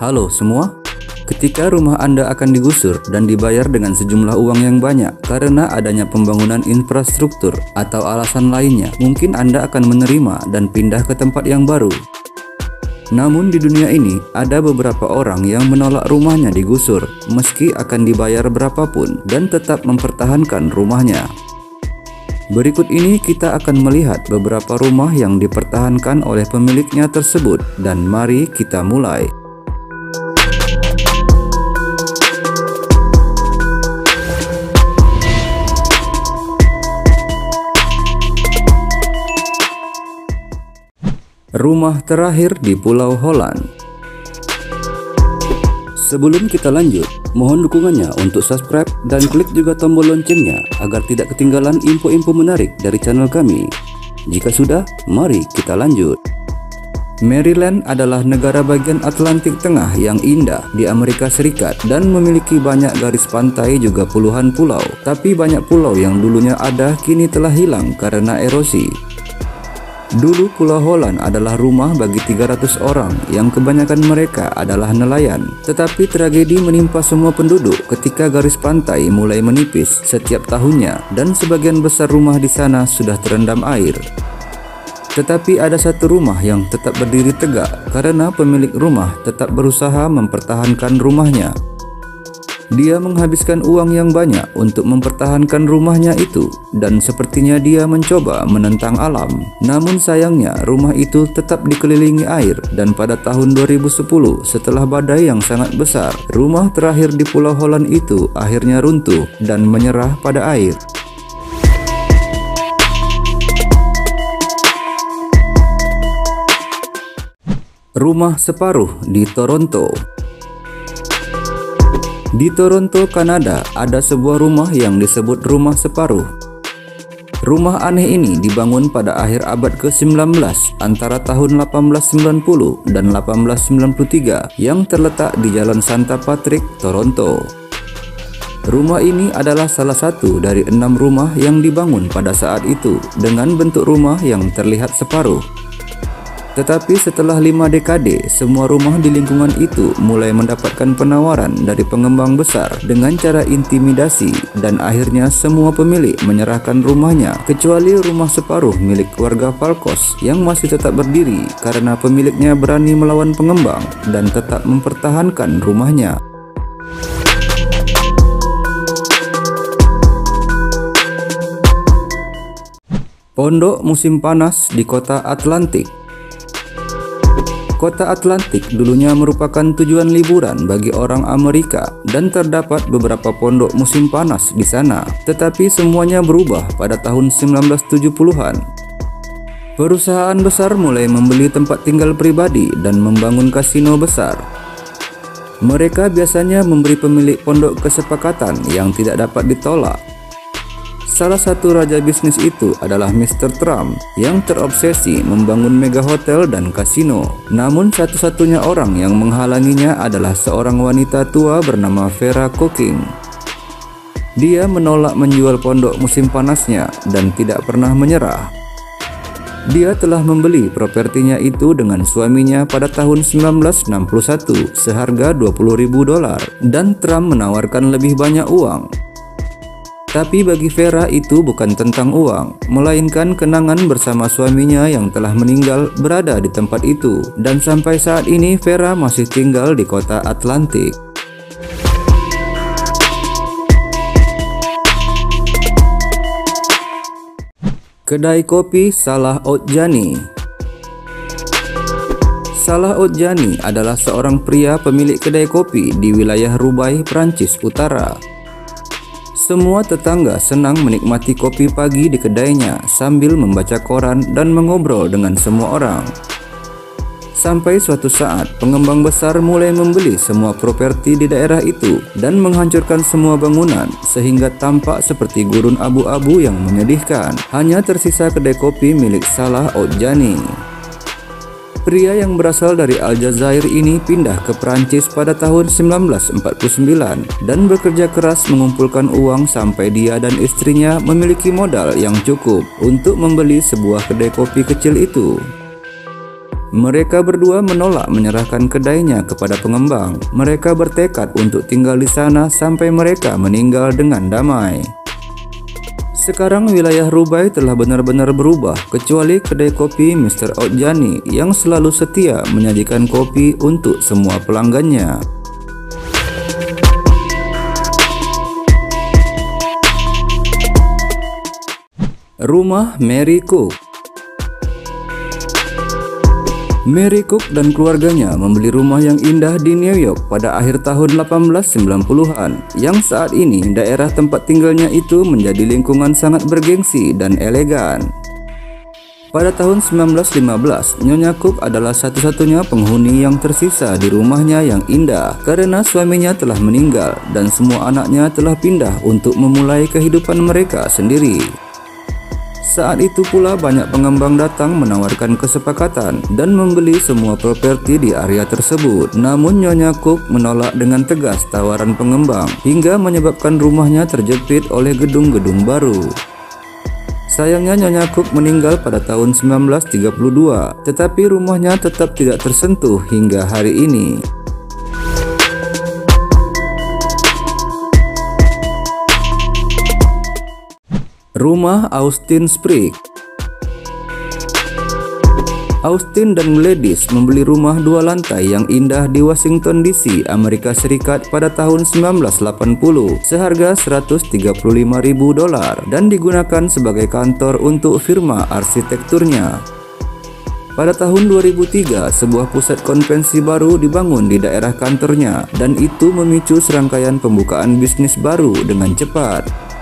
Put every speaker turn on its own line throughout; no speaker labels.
Halo semua, ketika rumah Anda akan digusur dan dibayar dengan sejumlah uang yang banyak karena adanya pembangunan infrastruktur atau alasan lainnya, mungkin Anda akan menerima dan pindah ke tempat yang baru. Namun di dunia ini, ada beberapa orang yang menolak rumahnya digusur meski akan dibayar berapapun dan tetap mempertahankan rumahnya. Berikut ini kita akan melihat beberapa rumah yang dipertahankan oleh pemiliknya tersebut, dan mari kita mulai. Rumah terakhir di Pulau Holland. Sebelum kita lanjut, mohon dukungannya untuk subscribe dan klik juga tombol loncengnya agar tidak ketinggalan info-info menarik dari channel kami. Jika sudah, mari kita lanjut. Maryland adalah negara bagian Atlantik Tengah yang indah di Amerika Serikat dan memiliki banyak garis pantai juga puluhan pulau. Tapi banyak pulau yang dulunya ada kini telah hilang karena erosi. Dulu Pulau Holland adalah rumah bagi 300 orang yang kebanyakan mereka adalah nelayan. Tetapi tragedi menimpa semua penduduk ketika garis pantai mulai menipis setiap tahunnya dan sebagian besar rumah di sana sudah terendam air. Tetapi ada satu rumah yang tetap berdiri tegak karena pemilik rumah tetap berusaha mempertahankan rumahnya. Dia menghabiskan uang yang banyak untuk mempertahankan rumahnya itu, dan sepertinya dia mencoba menentang alam. Namun sayangnya rumah itu tetap dikelilingi air, dan pada tahun 2010 setelah badai yang sangat besar, rumah terakhir di Pulau Holland itu akhirnya runtuh dan menyerah pada air. Rumah separuh di Toronto. Di Toronto, Kanada, ada sebuah rumah yang disebut rumah separuh. Rumah aneh ini dibangun pada akhir abad ke-19 antara tahun 1890 dan 1893 yang terletak di Jalan Santa Patrick, Toronto. Rumah ini adalah salah satu dari 6 rumah yang dibangun pada saat itu dengan bentuk rumah yang terlihat separuh. Tetapi setelah 5 dekade, semua rumah di lingkungan itu mulai mendapatkan penawaran dari pengembang besar dengan cara intimidasi, dan akhirnya semua pemilik menyerahkan rumahnya kecuali rumah separuh milik keluarga Falkos yang masih tetap berdiri karena pemiliknya berani melawan pengembang dan tetap mempertahankan rumahnya. Pondok musim panas di kota Atlantik. Kota Atlantik dulunya merupakan tujuan liburan bagi orang Amerika dan terdapat beberapa pondok musim panas di sana. Tetapi semuanya berubah pada tahun 1970-an. Perusahaan besar mulai membeli tempat tinggal pribadi dan membangun kasino besar. Mereka biasanya memberi pemilik pondok kesepakatan yang tidak dapat ditolak. Salah satu raja bisnis itu adalah Mr. Trump yang terobsesi membangun mega hotel dan kasino. Namun satu-satunya orang yang menghalanginya adalah seorang wanita tua bernama Vera Cooking. Dia menolak menjual pondok musim panasnya dan tidak pernah menyerah. Dia telah membeli propertinya itu dengan suaminya pada tahun 1961 seharga $20.000 dan Trump menawarkan lebih banyak uang. Tapi bagi Vera itu bukan tentang uang, melainkan kenangan bersama suaminya yang telah meninggal berada di tempat itu. Dan sampai saat ini Vera masih tinggal di kota Atlantik. Kedai kopi Salah Oudjani. Salah Oudjani adalah seorang pria pemilik kedai kopi di wilayah Roubaix, Prancis Utara. Semua tetangga senang menikmati kopi pagi di kedainya sambil membaca koran dan mengobrol dengan semua orang. Sampai suatu saat, pengembang besar mulai membeli semua properti di daerah itu dan menghancurkan semua bangunan sehingga tampak seperti gurun abu-abu yang menyedihkan. Hanya tersisa kedai kopi milik Salah Oudjani. Pria yang berasal dari Aljazair ini pindah ke Prancis pada tahun 1949 dan bekerja keras mengumpulkan uang sampai dia dan istrinya memiliki modal yang cukup untuk membeli sebuah kedai kopi kecil itu. Mereka berdua menolak menyerahkan kedainya kepada pengembang. Mereka bertekad untuk tinggal di sana sampai mereka meninggal dengan damai. Sekarang wilayah Rubai telah benar-benar berubah, kecuali kedai kopi Mr. Outjani yang selalu setia menyajikan kopi untuk semua pelanggannya. Rumah Mary Cook. Mary Cook dan keluarganya membeli rumah yang indah di New York pada akhir tahun 1890-an, yang saat ini daerah tempat tinggalnya itu menjadi lingkungan sangat bergengsi dan elegan. Pada tahun 1915, Nyonya Cook adalah satu-satunya penghuni yang tersisa di rumahnya yang indah karena suaminya telah meninggal dan semua anaknya telah pindah untuk memulai kehidupan mereka sendiri. Saat itu pula banyak pengembang datang menawarkan kesepakatan dan membeli semua properti di area tersebut. Namun Nyonya Cook menolak dengan tegas tawaran pengembang hingga menyebabkan rumahnya terjepit oleh gedung-gedung baru. Sayangnya Nyonya Cook meninggal pada tahun 1932, tetapi rumahnya tetap tidak tersentuh hingga hari ini. Rumah Austin Sprigg. Austin dan Gladys membeli rumah 2 lantai yang indah di Washington DC, Amerika Serikat pada tahun 1980 seharga $135.000 dan digunakan sebagai kantor untuk firma arsitekturnya. Pada tahun 2003, sebuah pusat konvensi baru dibangun di daerah kantornya dan itu memicu serangkaian pembukaan bisnis baru dengan cepat.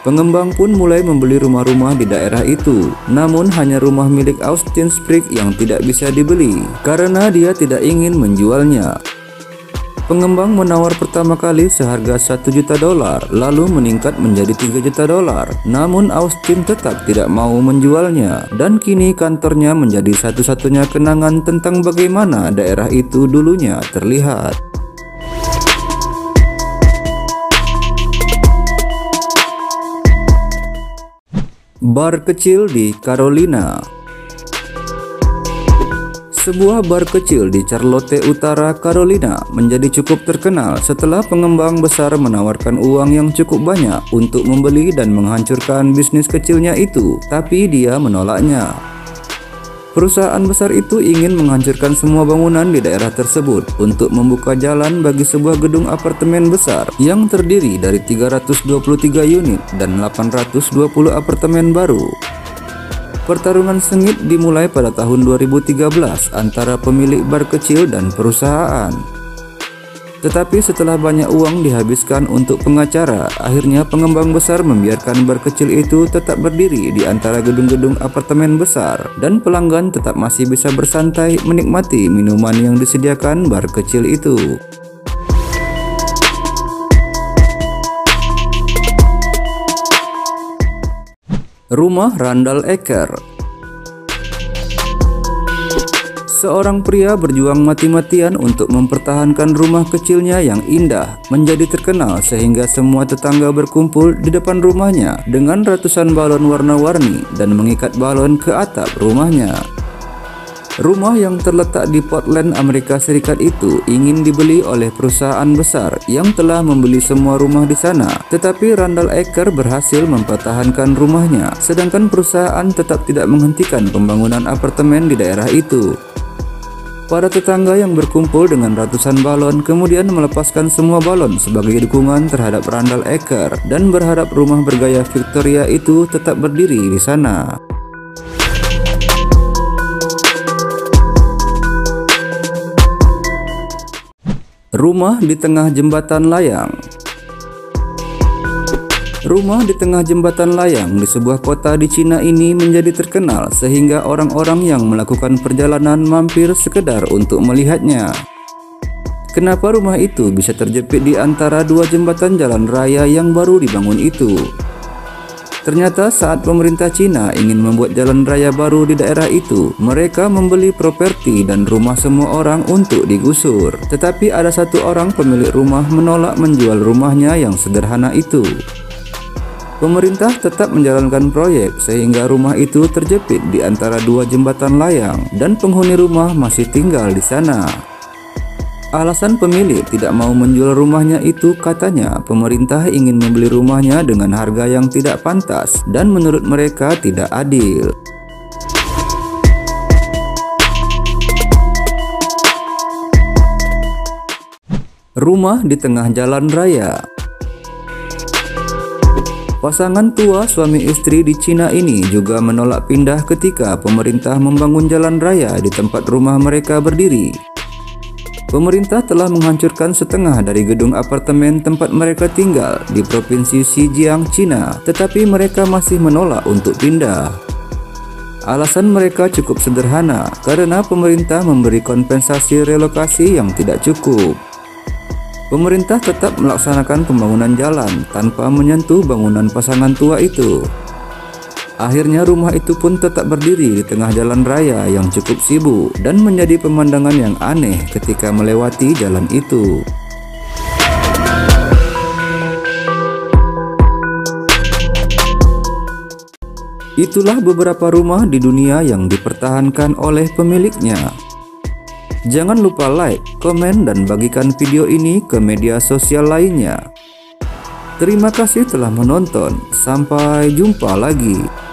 Pengembang pun mulai membeli rumah-rumah di daerah itu, namun hanya rumah milik Austin Sprigg yang tidak bisa dibeli karena dia tidak ingin menjualnya. Pengembang menawar pertama kali seharga $1 juta, lalu meningkat menjadi $3 juta. Namun Austin tetap tidak mau menjualnya, dan kini kantornya menjadi satu-satunya kenangan tentang bagaimana daerah itu dulunya terlihat. Bar kecil di Carolina. Sebuah bar kecil di Charlotte Utara, Carolina menjadi cukup terkenal setelah pengembang besar menawarkan uang yang cukup banyak untuk membeli dan menghancurkan bisnis kecilnya itu, tapi dia menolaknya. Perusahaan besar itu ingin menghancurkan semua bangunan di daerah tersebut untuk membuka jalan bagi sebuah gedung apartemen besar yang terdiri dari 323 unit dan 820 apartemen baru. Pertarungan sengit dimulai pada tahun 2013 antara pemilik bar kecil dan perusahaan. Tetapi setelah banyak uang dihabiskan untuk pengacara, akhirnya pengembang besar membiarkan bar kecil itu tetap berdiri di antara gedung-gedung apartemen besar dan pelanggan tetap masih bisa bersantai menikmati minuman yang disediakan bar kecil itu. Rumah Randall Eker. Seorang pria berjuang mati-matian untuk mempertahankan rumah kecilnya yang indah menjadi terkenal sehingga semua tetangga berkumpul di depan rumahnya dengan ratusan balon warna-warni dan mengikat balon ke atap rumahnya. Rumah yang terletak di Portland, Amerika Serikat itu ingin dibeli oleh perusahaan besar yang telah membeli semua rumah di sana, tetapi Randall Eker berhasil mempertahankan rumahnya, sedangkan perusahaan tetap tidak menghentikan pembangunan apartemen di daerah itu. Para tetangga yang berkumpul dengan ratusan balon kemudian melepaskan semua balon sebagai dukungan terhadap Randall Eker dan berharap rumah bergaya Victoria itu tetap berdiri di sana. Rumah di tengah jembatan layang. Rumah di tengah jembatan layang di sebuah kota di Cina ini menjadi terkenal sehingga orang-orang yang melakukan perjalanan mampir sekedar untuk melihatnya. Kenapa rumah itu bisa terjepit di antara 2 jembatan jalan raya yang baru dibangun itu? Ternyata saat pemerintah Cina ingin membuat jalan raya baru di daerah itu, mereka membeli properti dan rumah semua orang untuk digusur. Tetapi ada satu orang pemilik rumah menolak menjual rumahnya yang sederhana itu. Pemerintah tetap menjalankan proyek sehingga rumah itu terjepit di antara dua jembatan layang dan penghuni rumah masih tinggal di sana. Alasan pemilik tidak mau menjual rumahnya itu katanya pemerintah ingin membeli rumahnya dengan harga yang tidak pantas dan menurut mereka tidak adil. Rumah di tengah jalan raya. Pasangan tua suami istri di Cina ini juga menolak pindah ketika pemerintah membangun jalan raya di tempat rumah mereka berdiri. Pemerintah telah menghancurkan setengah dari gedung apartemen tempat mereka tinggal di Provinsi Zhejiang, Cina, tetapi mereka masih menolak untuk pindah. Alasan mereka cukup sederhana, karena pemerintah memberi kompensasi relokasi yang tidak cukup. Pemerintah tetap melaksanakan pembangunan jalan tanpa menyentuh bangunan pasangan tua itu. Akhirnya rumah itu pun tetap berdiri di tengah jalan raya yang cukup sibuk dan menjadi pemandangan yang aneh ketika melewati jalan itu. Itulah beberapa rumah di dunia yang dipertahankan oleh pemiliknya. Jangan lupa like, komen, dan bagikan video ini ke media sosial lainnya. Terima kasih telah menonton. Sampai jumpa lagi.